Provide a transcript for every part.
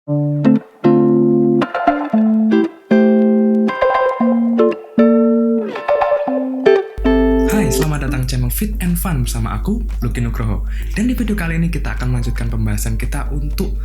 Hai, selamat datang channel Fit and Fun bersama aku, Lucky Nugroho. Dan di video kali ini kita akan melanjutkan pembahasan kita untuk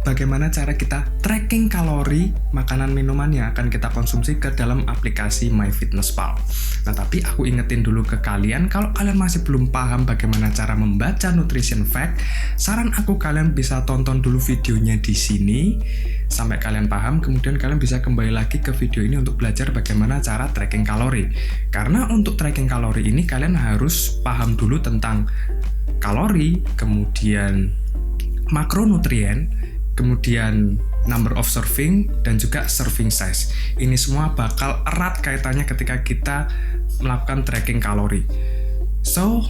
bagaimana cara kita tracking kalori makanan minuman yang akan kita konsumsi ke dalam aplikasi MyFitnessPal. Nah, tapi aku ingetin dulu ke kalian, kalau kalian masih belum paham bagaimana cara membaca nutrition fact, saran aku kalian bisa tonton dulu videonya di sini sampai kalian paham, kemudian kalian bisa kembali lagi ke video ini untuk belajar bagaimana cara tracking kalori. Karena untuk tracking kalori ini kalian harus paham dulu tentang kalori, kemudian makronutrien, kemudian number of serving, dan juga serving size. Ini semua bakal erat kaitannya ketika kita melakukan tracking kalori. So,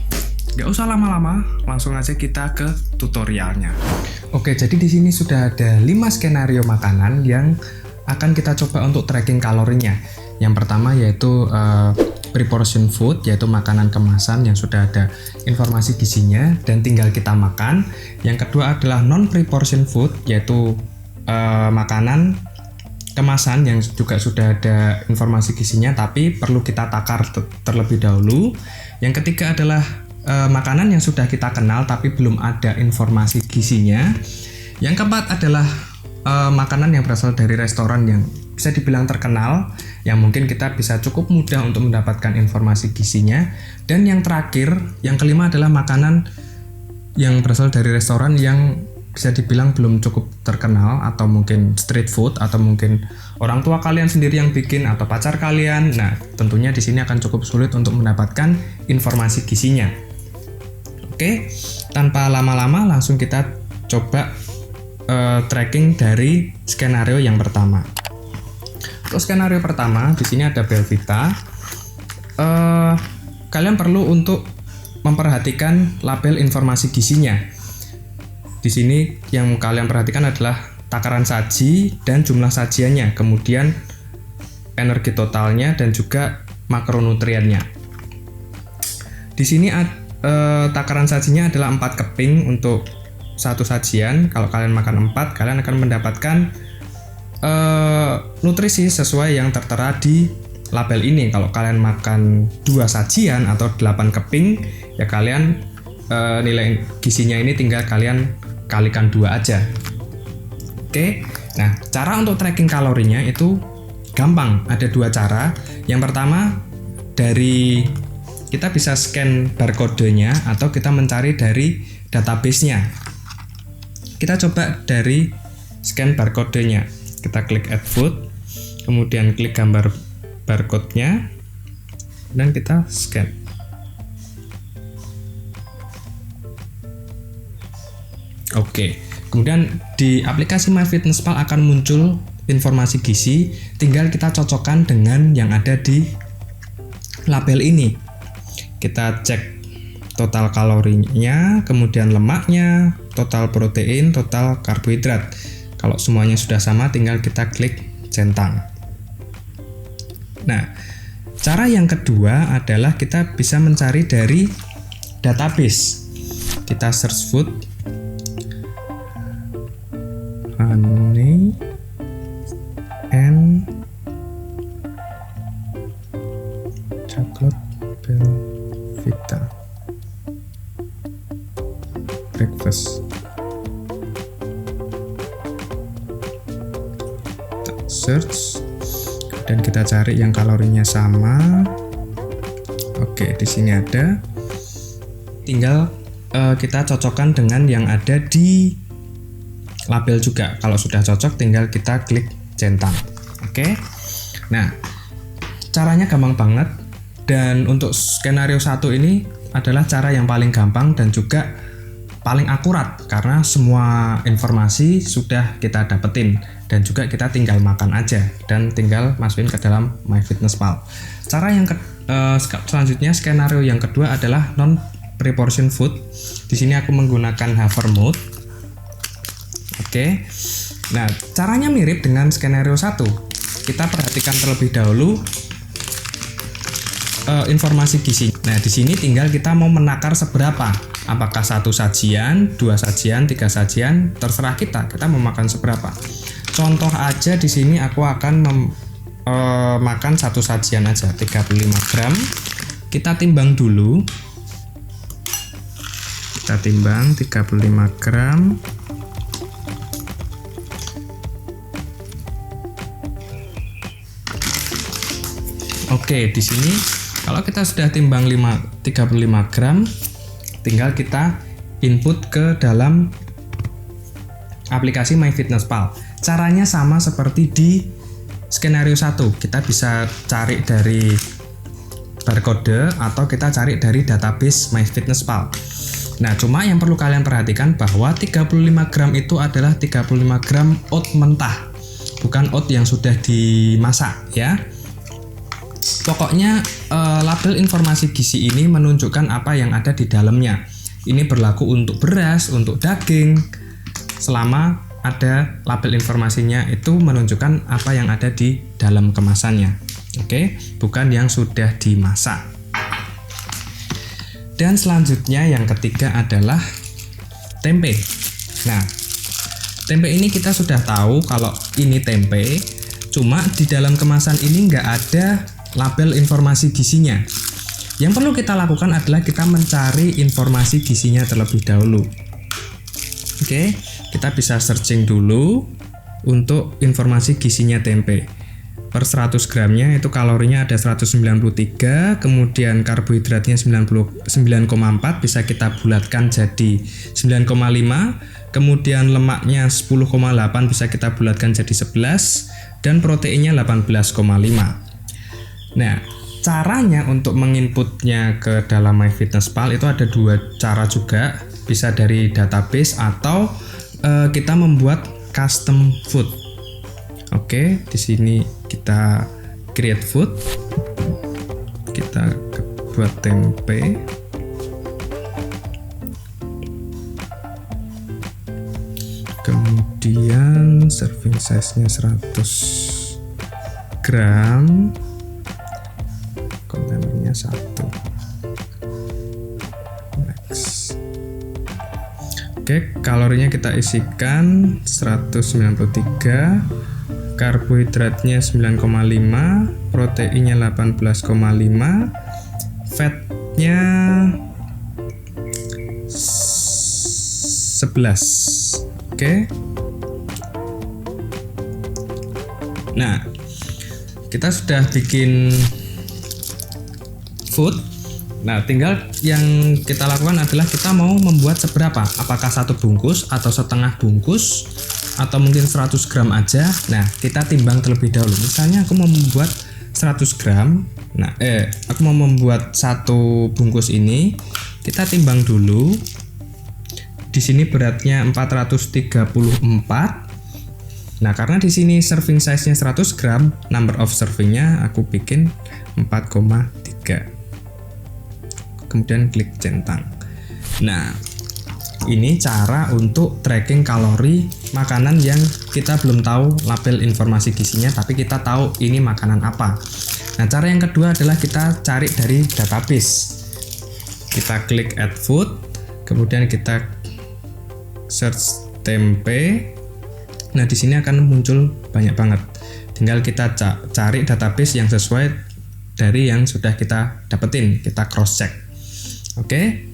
gak usah lama-lama, langsung aja kita ke tutorialnya. Oke, jadi di sini sudah ada 5 skenario makanan yang akan kita coba untuk tracking kalorinya. Yang pertama yaitu pre-portion food, yaitu makanan kemasan yang sudah ada informasi gizinya dan tinggal kita makan. Yang kedua adalah non-pre-portion food, yaitu makanan kemasan yang juga sudah ada informasi gizinya tapi perlu kita takar terlebih dahulu. Yang ketiga adalah makanan yang sudah kita kenal tapi belum ada informasi gizinya. Yang keempat adalah makanan yang berasal dari restoran yang bisa dibilang terkenal, yang mungkin kita bisa cukup mudah untuk mendapatkan informasi gizinya. Dan yang terakhir, yang kelima adalah makanan yang berasal dari restoran yang bisa dibilang belum cukup terkenal, atau mungkin street food, atau mungkin orang tua kalian sendiri yang bikin, atau pacar kalian. Nah, tentunya di sini akan cukup sulit untuk mendapatkan informasi gizinya. Oke, tanpa lama-lama langsung kita coba tracking dari skenario yang pertama. Untuk skenario pertama, di sini ada Belvita. Kalian perlu untuk memperhatikan label informasi gizinya. Di sini yang kalian perhatikan adalah takaran saji dan jumlah sajiannya, kemudian energi totalnya dan juga makronutriennya. Di sini takaran sajinya adalah 4 keping untuk satu sajian. Kalau kalian makan 4, kalian akan mendapatkan nutrisi sesuai yang tertera di label ini. Kalau kalian makan 2 sajian atau 8 keping, ya kalian nilai gizinya ini tinggal kalian kalikan 2 aja. Oke, nah cara untuk tracking kalorinya itu gampang, ada 2 cara. Yang pertama, dari kita bisa scan barcode-nya atau kita mencari dari database-nya. Kita coba dari scan barcode-nya. Kita klik add food, kemudian klik gambar barcode-nya, dan kita scan. Oke, kemudian di aplikasi MyFitnessPal akan muncul informasi gizi, tinggal kita cocokkan dengan yang ada di label ini. Kita cek total kalorinya, kemudian lemaknya, total protein, total karbohidrat. Kalau semuanya sudah sama, tinggal kita klik centang. Nah, cara yang kedua adalah kita bisa mencari dari database. Kita search food, honey and chocolate Belvita breakfast. Search dan kita cari yang kalorinya sama. Oke, di sini ada. Tinggal kita cocokkan dengan yang ada di label juga. Kalau sudah cocok, tinggal kita klik centang. Oke. Nah, caranya gampang banget. Dan untuk skenario 1 ini adalah cara yang paling gampang dan juga paling akurat karena semua informasi sudah kita dapetin dan juga kita tinggal makan aja dan tinggal masukin ke dalam MyFitnessPal. Cara yang selanjutnya, skenario yang kedua adalah non pre-portion food. Di sini aku menggunakan hover mode. Oke. Nah, caranya mirip dengan skenario 1. Kita perhatikan terlebih dahulu informasi gizi. Nah, di sini tinggal kita mau menakar seberapa. Apakah 1 sajian, 2 sajian, 3 sajian, terserah kita mau makan seberapa. contoh aja di sini aku akan makan satu sajian aja 35 gram. Kita timbang dulu. Kita timbang 35 gram. Oke, di sini kalau kita sudah timbang 35 gram, tinggal kita input ke dalam aplikasi MyFitnessPal. Caranya sama seperti di skenario 1. Kita bisa cari dari barcode atau kita cari dari database MyFitnessPal. Nah, cuma yang perlu kalian perhatikan bahwa 35 gram itu adalah 35 gram oat mentah, bukan oat yang sudah dimasak ya. Pokoknya label informasi gizi ini menunjukkan apa yang ada di dalamnya. Ini berlaku untuk beras, untuk daging. Selama ada label informasinya itu menunjukkan apa yang ada di dalam kemasannya. Oke, bukan yang sudah dimasak. Dan selanjutnya yang ketiga adalah tempe. Nah, tempe ini kita sudah tahu kalau ini tempe, cuma di dalam kemasan ini nggak ada label informasi gizinya. Yang perlu kita lakukan adalah kita mencari informasi gizinya terlebih dahulu. Oke, kita bisa searching dulu untuk informasi gizinya tempe. Per 100 gramnya itu kalorinya ada 193, kemudian karbohidratnya 99,4, bisa kita bulatkan jadi 9,5, kemudian lemaknya 10,8 bisa kita bulatkan jadi 11, dan proteinnya 18,5. Nah, caranya untuk menginputnya ke dalam MyFitnessPal itu ada dua cara juga, bisa dari database atau kita membuat custom food. Oke, di sini kita create food, kita buat tempe, kemudian serving size-nya 100 gram, kontainernya 1. Next. Oke, kalorinya kita isikan 193, karbohidratnya 9,5, proteinnya 18,5, fatnya 11. Oke. Nah, kita sudah bikin food. Nah, tinggal yang kita lakukan adalah kita mau membuat seberapa, apakah 1 bungkus atau setengah bungkus atau mungkin 100 gram aja. Nah, kita timbang terlebih dahulu. Misalnya aku mau membuat 100 gram. Nah, aku mau membuat 1 bungkus ini. Kita timbang dulu. Di sini beratnya 434. Nah, karena di sini serving size-nya 100 gram, number of serving-nya aku bikin 4,3. Kemudian klik centang. Nah, ini cara untuk tracking kalori makanan yang kita belum tahu label informasi gizinya, tapi kita tahu ini makanan apa. Nah, cara yang kedua adalah kita cari dari database. Kita klik add food, kemudian kita search tempe. Nah, di sini akan muncul banyak banget. Tinggal kita cari database yang sesuai dari yang sudah kita dapetin, kita cross check. Oke.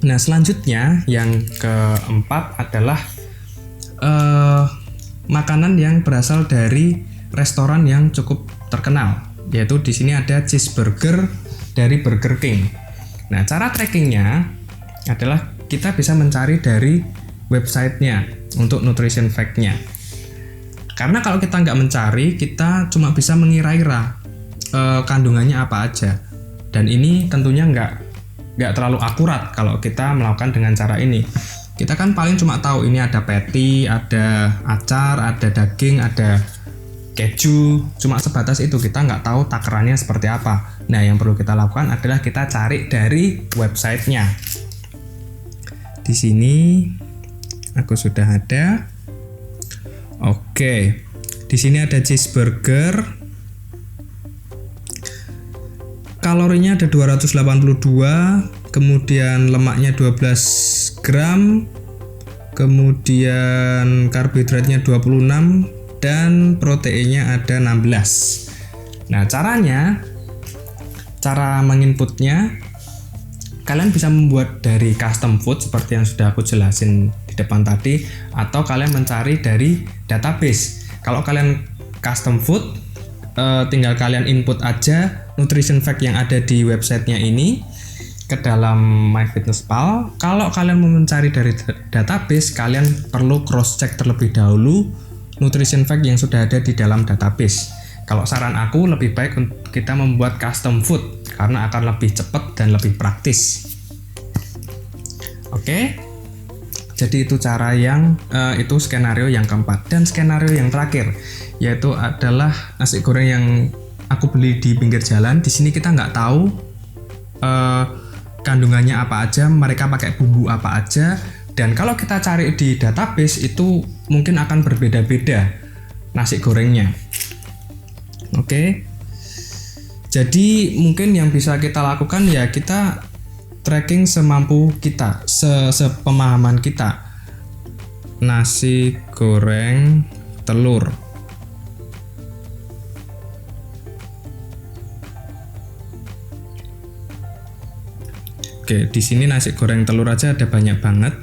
Nah, selanjutnya yang keempat adalah makanan yang berasal dari restoran yang cukup terkenal, yaitu di sini ada cheeseburger dari Burger King. Nah, cara trackingnya adalah kita bisa mencari dari websitenya untuk nutrition fact-nya. Karena kalau kita nggak mencari, kita cuma bisa mengira-ira kandungannya apa aja. Dan ini tentunya nggak terlalu akurat kalau kita melakukan dengan cara ini. Kita kan paling cuma tahu ini ada patty, ada acar, ada daging, ada keju, cuma sebatas itu. Kita nggak tahu takarannya seperti apa. Nah, yang perlu kita lakukan adalah kita cari dari websitenya. Di sini aku sudah ada. Oke, di sini ada cheeseburger. Kalorinya ada 282, kemudian lemaknya 12 gram, kemudian karbohidratnya 26, dan proteinnya ada 16. Nah, cara menginputnya, kalian bisa membuat dari custom food seperti yang sudah aku jelasin di depan tadi, atau kalian mencari dari database. Kalau kalian custom food, tinggal kalian input aja nutrition fact yang ada di websitenya ini ke dalam MyFitnessPal. Kalau kalian mau mencari dari database, kalian perlu cross check terlebih dahulu nutrition fact yang sudah ada di dalam database. Kalau saran aku, lebih baik kita membuat custom food karena akan lebih cepat dan lebih praktis. Oke, jadi itu cara yang itu skenario yang keempat. Dan skenario yang terakhir yaitu adalah nasi goreng yang aku beli di pinggir jalan. Di sini kita nggak tahu kandungannya apa aja, mereka pakai bumbu apa aja, dan kalau kita cari di database itu mungkin akan berbeda-beda nasi gorengnya. Oke, jadi mungkin yang bisa kita lakukan ya kita tracking semampu kita, sepemahaman kita. Nasi goreng telur. Oke, di sini nasi goreng telur aja ada banyak banget.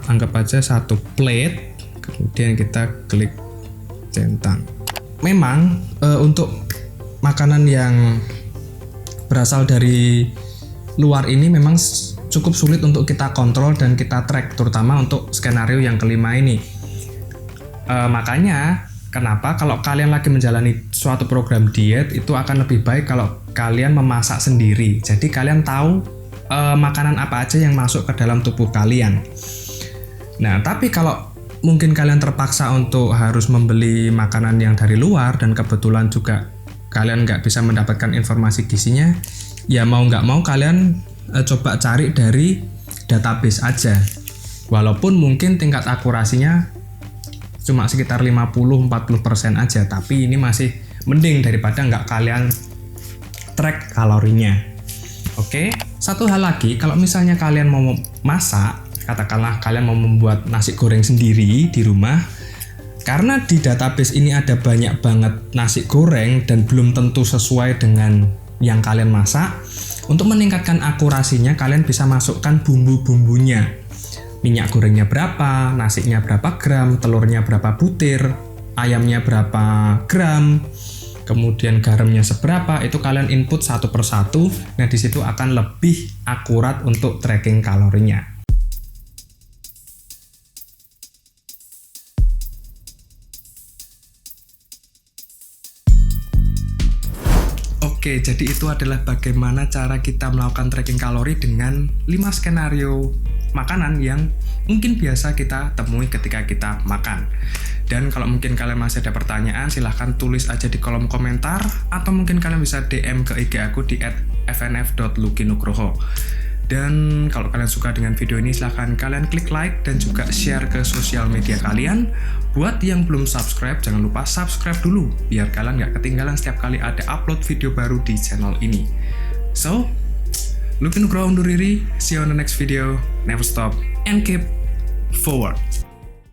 Anggap aja satu plate, kemudian kita klik centang. Memang untuk makanan yang berasal dari luar ini memang cukup sulit untuk kita kontrol dan kita track, terutama untuk skenario yang kelima ini. Makanya kenapa kalau kalian lagi menjalani suatu program diet itu akan lebih baik kalau kalian memasak sendiri. Jadi kalian tahu makanan apa aja yang masuk ke dalam tubuh kalian. Nah, tapi kalau mungkin kalian terpaksa untuk harus membeli makanan yang dari luar dan kebetulan juga kalian nggak bisa mendapatkan informasi gizinya, ya mau nggak mau kalian coba cari dari database aja. Walaupun mungkin tingkat akurasinya cuma sekitar 50-40% aja, tapi ini masih mending daripada nggak kalian track kalorinya. Oke, satu hal lagi, kalau misalnya kalian mau masak, katakanlah kalian mau membuat nasi goreng sendiri di rumah, karena di database ini ada banyak banget nasi goreng dan belum tentu sesuai dengan yang kalian masak. Untuk meningkatkan akurasinya, kalian bisa masukkan bumbu-bumbunya. Minyak gorengnya berapa, nasinya berapa gram, telurnya berapa butir, ayamnya berapa gram, kemudian garamnya seberapa, itu kalian input satu persatu. Nah, di situ akan lebih akurat untuk tracking kalorinya. Oke, jadi itu adalah bagaimana cara kita melakukan tracking kalori dengan 5 skenario makanan yang mungkin biasa kita temui ketika kita makan. Dan kalau mungkin kalian masih ada pertanyaan, silahkan tulis aja di kolom komentar, atau mungkin kalian bisa DM ke IG aku di @fnf.lukinugroho. Dan kalau kalian suka dengan video ini, silahkan kalian klik like dan juga share ke sosial media kalian. Buat yang belum subscribe, jangan lupa subscribe dulu, biar kalian nggak ketinggalan setiap kali ada upload video baru di channel ini. So, Luki Nugroho undur diri, see you on the next video, never stop, and keep forward.